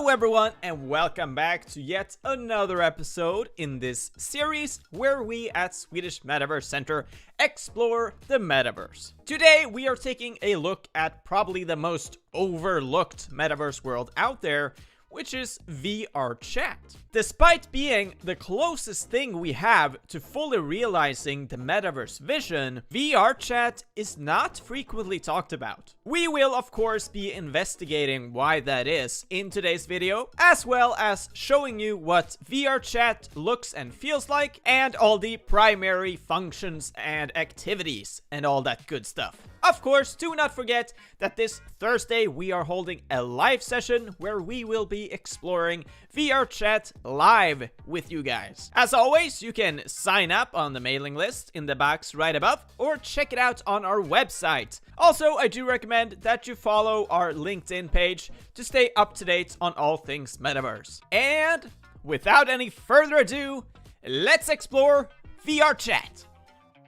Hello everyone and welcome back to yet another episode in this series where we at Swedish Metaverse Center explore the metaverse. Today we are taking a look at probably the most overlooked metaverse world out there, which is VRChat. Despite being the closest thing we have to fully realizing the metaverse vision, VRChat is not frequently talked about. We will of course be investigating why that is in today's video, as well as showing you what VRChat looks and feels like, and all the primary functions and activities and all that good stuff. Of course, do not forget that this Thursday we are holding a live session where we will be exploring VRChat live with you guys. As always, you can sign up on the mailing list in the box right above or check it out on our website. Also, I do recommend that you follow our LinkedIn page to stay up to date on all things metaverse. And without any further ado, let's explore VRChat.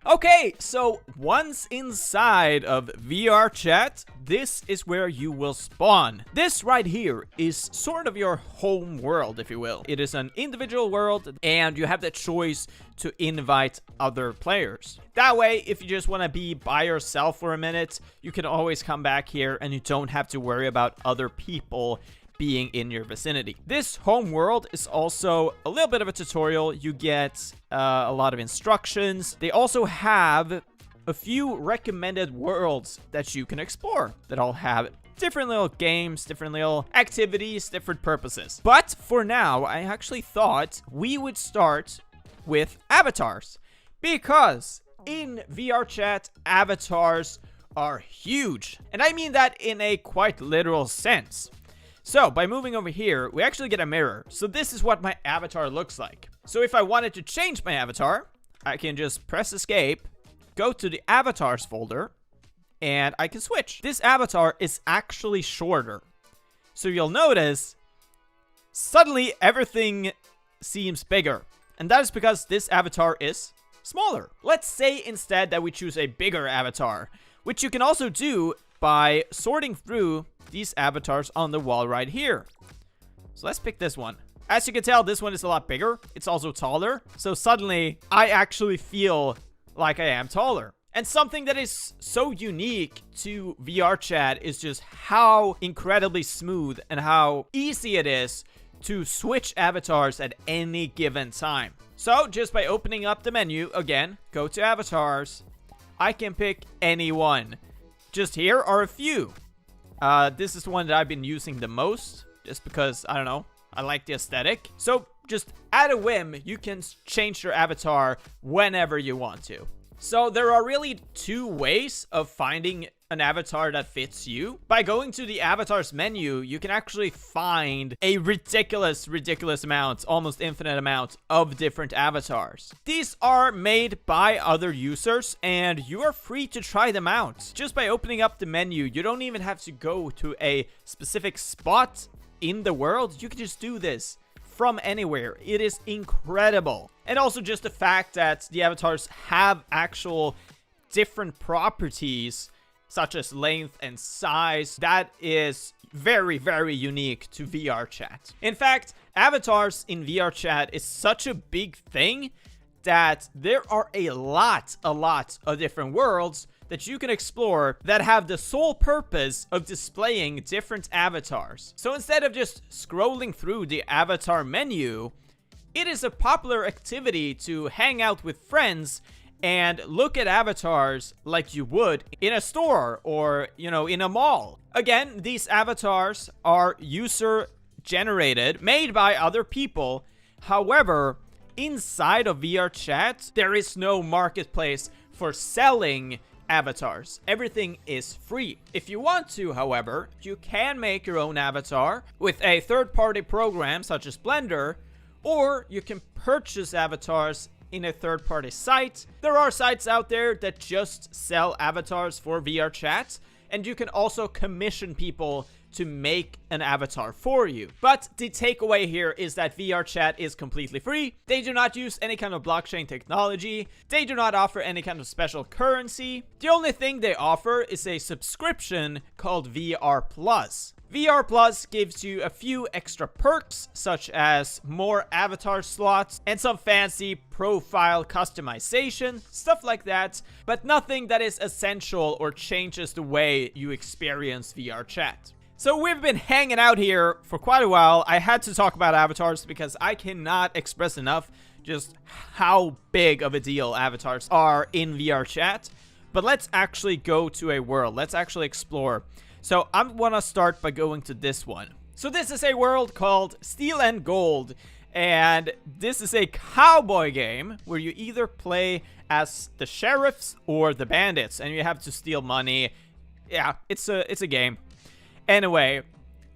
Okay, so once inside of VRChat, this is where you will spawn. This right here is sort of your home world, if you will. It is an individual world, and you have the choice to invite other players. That way, if you just want to be by yourself for a minute, you can always come back here and you don't have to worry about other people being in your vicinity. This home world is also a little bit of a tutorial. You get a lot of instructions. They also have a few recommended worlds that you can explore that all have different little games, different little activities, different purposes. But for now, I actually thought we would start with avatars, because in VRChat, avatars are huge. And I mean that in a quite literal sense. So by moving over here, we actually get a mirror. So this is what my avatar looks like. So if I wanted to change my avatar, I can just press escape, go to the avatars folder, and I can switch. This avatar is actually shorter. So you'll notice suddenly everything seems bigger. And that is because this avatar is smaller. Let's say instead that we choose a bigger avatar, which you can also do by sorting through these avatars on the wall right here. So let's pick this one. As you can tell, this one is a lot bigger. It's also taller. So suddenly I actually feel like I am taller. And something that is so unique to VRChat is just how incredibly smooth and how easy it is to switch avatars at any given time. So just by opening up the menu, again, go to avatars, I can pick any one. Just here are a few. This is the one that I've been using the most, just because, I don't know, I like the aesthetic. So just at a whim, you can change your avatar whenever you want to. So there are really two ways of finding an avatar that fits you. By going to the avatars menu, you can actually find a ridiculous amount, almost infinite amount of different avatars. These are made by other users and you are free to try them out. Just by opening up the menu, you don't even have to go to a specific spot in the world. You can just do this from anywhere. It is incredible. And also just the fact that the avatars have actual different properties such as length and size, that is very unique to VRChat. In fact, avatars in VRChat is such a big thing that there are a lot of different worlds that you can explore that have the sole purpose of displaying different avatars. So instead of just scrolling through the avatar menu, it is a popular activity to hang out with friends and look at avatars like you would in a store or, you know, in a mall. Again, these avatars are user generated, made by other people. However, inside of VRChat, there is no marketplace for selling avatars. Everything is free. If you want to, however, you can make your own avatar with a third-party program such as Blender, or you can purchase avatars in a third-party site. There are sites out there that just sell avatars for VRChat, and you can also commission people to make an avatar for you. But the takeaway here is that VRChat is completely free. They do not use any kind of blockchain technology. They do not offer any kind of special currency. The only thing they offer is a subscription called VR Plus. VR Plus gives you a few extra perks, such as more avatar slots and some fancy profile customization, stuff like that, but nothing that is essential or changes the way you experience VRChat. So we've been hanging out here for quite a while. I had to talk about avatars because I cannot express enough just how big of a deal avatars are in VRChat. But let's actually go to a world. Let's actually explore. So I want to start by going to this one. So this is a world called Steel and Gold. And this is a cowboy game where you either play as the sheriffs or the bandits. And you have to steal money. Yeah, it's a game. Anyway,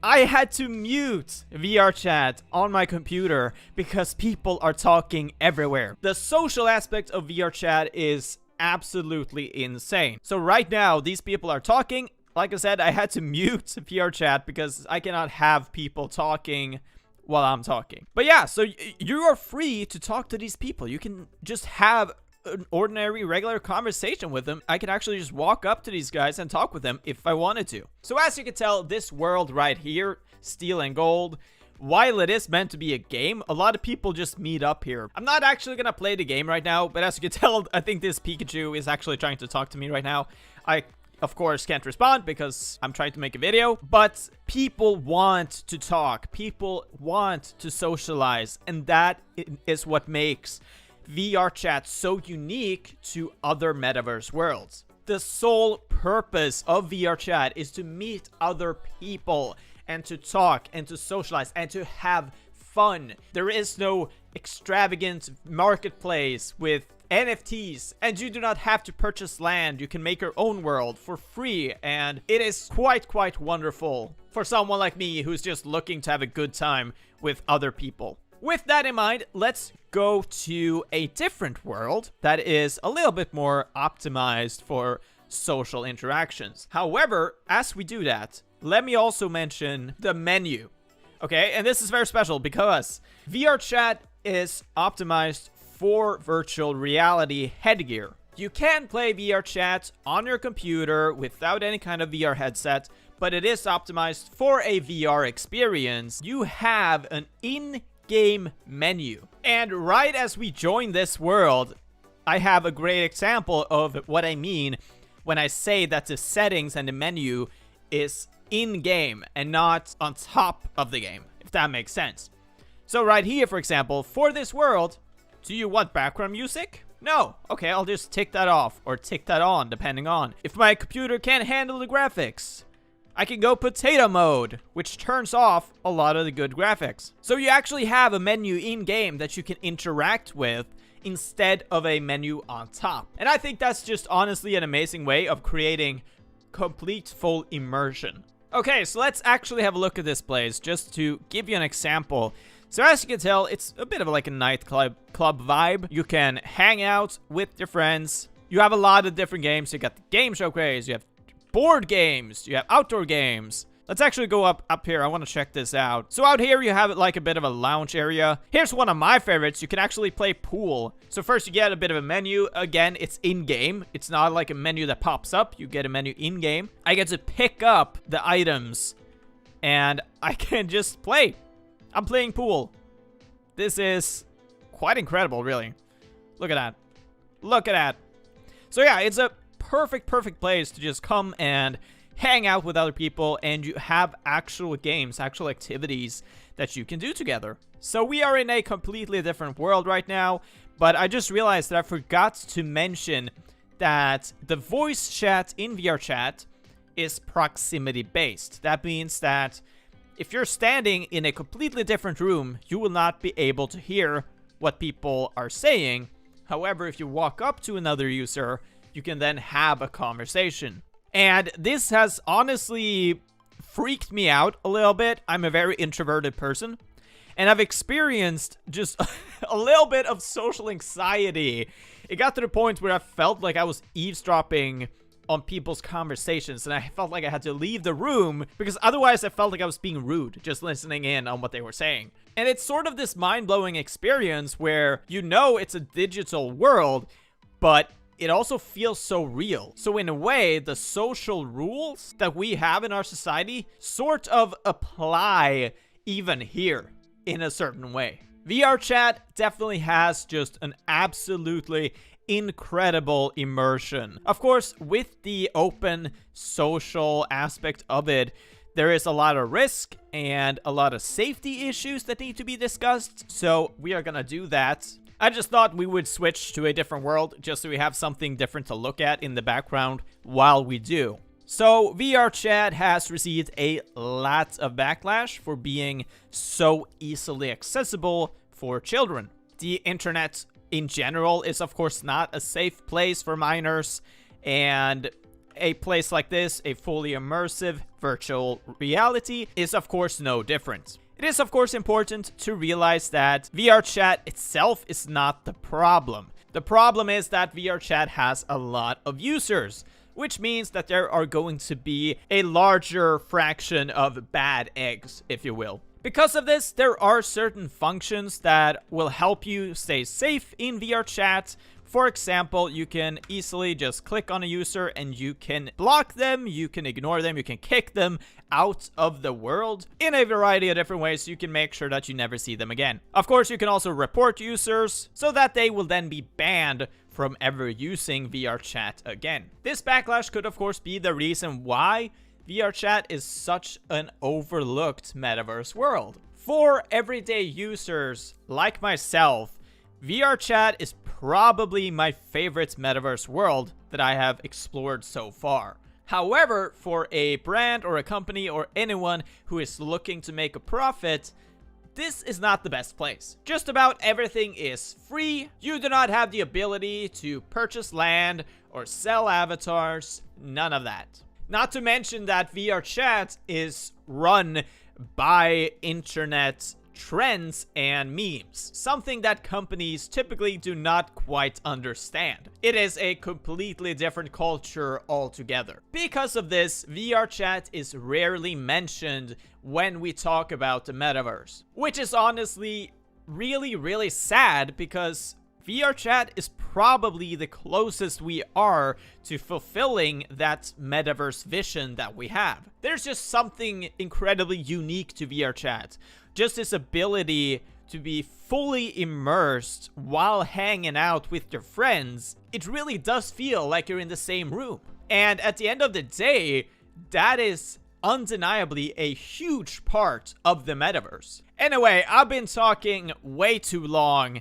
I had to mute VRChat on my computer because people are talking everywhere. The social aspect of VRChat is absolutely insane. So right now, these people are talking. Like I said, I had to mute VRChat because I cannot have people talking while I'm talking. But yeah, so you are free to talk to these people. You can just have an ordinary, regular conversation with them. I can actually just walk up to these guys and talk with them if I wanted to. So as you can tell, this world right here, Steel and Gold, while it is meant to be a game, a lot of people just meet up here. I'm not actually gonna play the game right now, but as you can tell, I think this Pikachu is actually trying to talk to me right now. I of course can't respond because I'm trying to make a video, but people want to talk, people want to socialize, and that is what makes VRChat so unique to other metaverse worlds. The sole purpose of VRChat is to meet other people and to talk and to socialize and to have fun. There is no extravagant marketplace with NFTs, and you do not have to purchase land. You can make your own world for free, and it is quite wonderful for someone like me who's just looking to have a good time with other people. With that in mind, let's go to a different world that is a little bit more optimized for social interactions. However, as we do that, let me also mention the menu. Okay, and this is very special because VRChat is optimized for virtual reality headgear. You can play VRChat on your computer without any kind of VR headset, but it is optimized for a VR experience. You have an in-game menu. And right as we join this world, I have a great example of what I mean when I say that the settings and the menu is in-game and not on top of the game, if that makes sense. So right here, for example, for this world, do you want background music? No. Okay, I'll just tick that off or tick that on, depending on. If my computer can't handle the graphics, I can go potato mode, which turns off a lot of the good graphics. So you actually have a menu in-game that you can interact with instead of a menu on top. And I think that's just honestly an amazing way of creating complete full immersion. Okay, so let's actually have a look at this place just to give you an example. So as you can tell, it's a bit of like a nightclub vibe. You can hang out with your friends. You have a lot of different games. You got the game showcase, you have board games, you have outdoor games. Let's actually go up here. I want to check this out. So out here, you have like a bit of a lounge area. Here's one of my favorites. You can actually play pool. So first you get a bit of a menu. Again, it's in-game. It's not like a menu that pops up. You get a menu in-game. I get to pick up the items and I can just play. I'm playing pool. This is quite incredible, really. Look at that. Look at that. So yeah, it's a perfect place to just come and hang out with other people, and you have actual games, actual activities that you can do together. So we are in a completely different world right now, but I just realized that I forgot to mention that the voice chat in VRChat is proximity based. That means that if you're standing in a completely different room, you will not be able to hear what people are saying. However, if you walk up to another user, you can then have a conversation. And this has honestly freaked me out a little bit. I'm a very introverted person, and I've experienced just a little bit of social anxiety. It got to the point where I felt like I was eavesdropping on people's conversations, and I felt like I had to leave the room because otherwise I felt like I was being rude just listening in on what they were saying. And it's sort of this mind-blowing experience where you know it's a digital world, but it also feels so real. So in a way, the social rules that we have in our society sort of apply even here in a certain way. VRChat definitely has just an absolutely incredible immersion. Of course, with the open social aspect of it, there is a lot of risk and a lot of safety issues that need to be discussed, so we are gonna do that. I just thought we would switch to a different world just so we have something different to look at in the background while we do. So VRChat has received a lot of backlash for being so easily accessible for children. The internet in general is of course not a safe place for minors, and a place like this, a fully immersive virtual reality, is of course no different. It is of course important to realize that VRChat itself is not the problem. The problem is that VRChat has a lot of users, which means that there are going to be a larger fraction of bad eggs, if you will. Because of this, there are certain functions that will help you stay safe in VRChat. For example, you can easily just click on a user and you can block them, you can ignore them, you can kick them out of the world in a variety of different ways so you can make sure that you never see them again. Of course, you can also report users so that they will then be banned from ever using VRChat again. This backlash could of course be the reason why VRChat is such an overlooked metaverse world. For everyday users like myself, VRChat is probably my favorite metaverse world that I have explored so far. However, for a brand or a company or anyone who is looking to make a profit, this is not the best place. Just about everything is free. You do not have the ability to purchase land or sell avatars, none of that. Not to mention that VRChat is run by internet trends and memes, something that companies typically do not quite understand. It is a completely different culture altogether. Because of this, VRChat is rarely mentioned when we talk about the metaverse, which is honestly really sad because VRChat is probably the closest we are to fulfilling that metaverse vision that we have. There's just something incredibly unique to VRChat. Just this ability to be fully immersed while hanging out with your friends. It really does feel like you're in the same room. And at the end of the day, that is undeniably a huge part of the metaverse. Anyway, I've been talking way too long.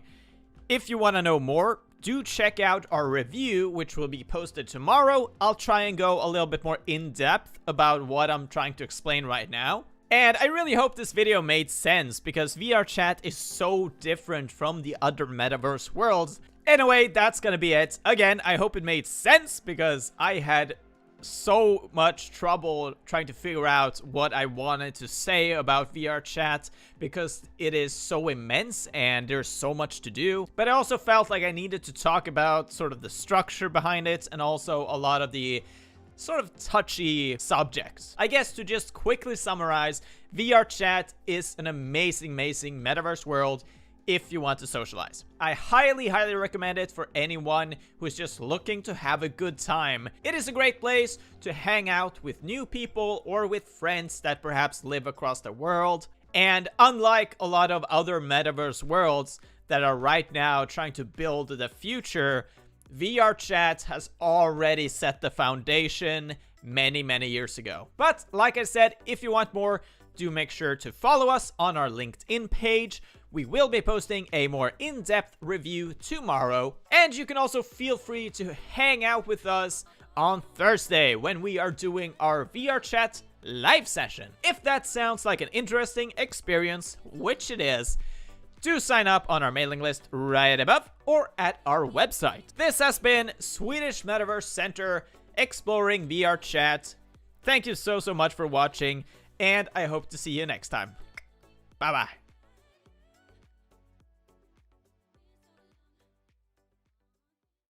If you want to know more, do check out our review, which will be posted tomorrow. I'll try and go a little bit more in depth about what I'm trying to explain right now. And I really hope this video made sense because VRChat is so different from the other metaverse worlds. Anyway, that's gonna be it. Again, I hope it made sense because I had so much trouble trying to figure out what I wanted to say about VRChat because it is so immense and there's so much to do. But I also felt like I needed to talk about sort of the structure behind it and also a lot of the sort of touchy subjects. I guess to just quickly summarize, VRChat is an amazing metaverse world if you want to socialize. I highly recommend it for anyone who is just looking to have a good time. It is a great place to hang out with new people or with friends that perhaps live across the world. And unlike a lot of other metaverse worlds that are right now trying to build the future, VRChat has already set the foundation many years ago. But like I said, if you want more, do make sure to follow us on our LinkedIn page. We will be posting a more in-depth review tomorrow. And you can also feel free to hang out with us on Thursday when we are doing our VRChat live session. If that sounds like an interesting experience, which it is, do sign up on our mailing list right above or at our website. This has been Swedish Metaverse Center exploring VRChat. Thank you so much for watching, and I hope to see you next time. Bye bye.